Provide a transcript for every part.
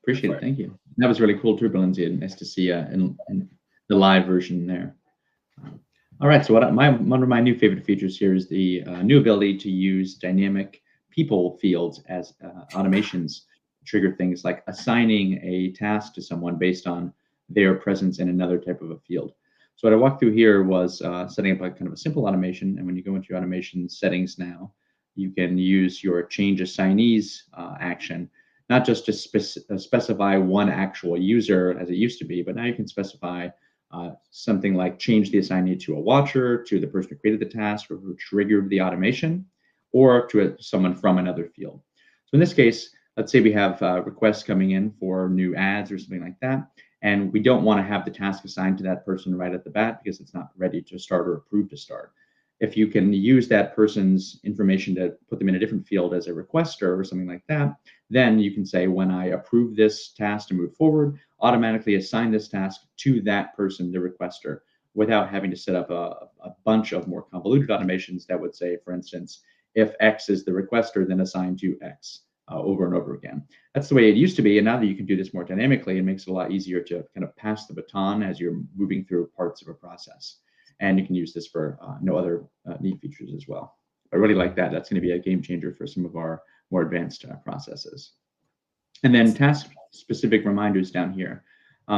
Go Appreciate for it. it. Thank you. That was really cool too, Lindsay, and nice to see in the live version there. All right, so one of my new favorite features here is the new ability to use dynamic people fields as automations to trigger things like assigning a task to someone based on their presence in another type of a field. So what I walked through here was setting up a kind of a simple automation, and when you go into your automation settings now, you can use your change assignees action, not just to specify one actual user as it used to be, but now you can specify something like change the assignee to a watcher, to the person who created the task or who triggered the automation, or to someone from another field. So in this case, let's say we have requests coming in for new ads or something like that, and we don't want to have the task assigned to that person right at the bat because it's not ready to start or approved to start. If you can use that person's information to put them in a different field as a requester or something like that, then you can say, when I approve this task to move forward, automatically assign this task to that person, the requester, without having to set up a bunch of more convoluted automations that would say, for instance, if X is the requester, then assign to X over and over again. That's the way it used to be. And now that you can do this more dynamically, it makes it a lot easier to kind of pass the baton as you're moving through parts of a process. And you can use this for no other neat features as well. I really like that. That's going to be a game changer for some of our more advanced processes. And then task-specific reminders down here.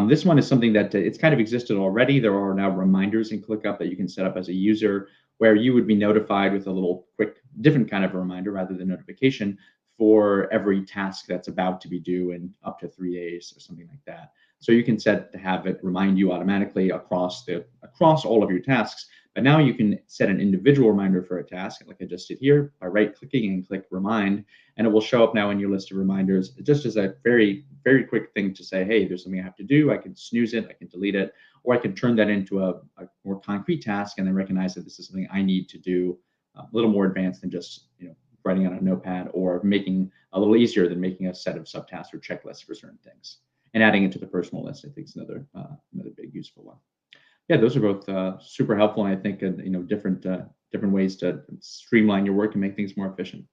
This one is something that it's kind of existed already. There are now reminders in ClickUp that you can set up as a user where you would be notified with a little quick, different kind of a reminder rather than notification for every task that's about to be due in up to 3 days or something like that. So you can set to have it remind you automatically across all of your tasks. But now you can set an individual reminder for a task, like I just did here, by right-clicking and click Remind, and it will show up now in your list of reminders, just as a very, very quick thing to say, hey, there's something I have to do. I can snooze it, I can delete it, or I can turn that into a more concrete task and then recognize that this is something I need to do a little more advanced than just writing on a notepad, or making a little easier than making a set of subtasks or checklists for certain things. And adding it to the personal list, I think, is another big useful one. Yeah, those are both super helpful, and I think different ways to streamline your work and make things more efficient.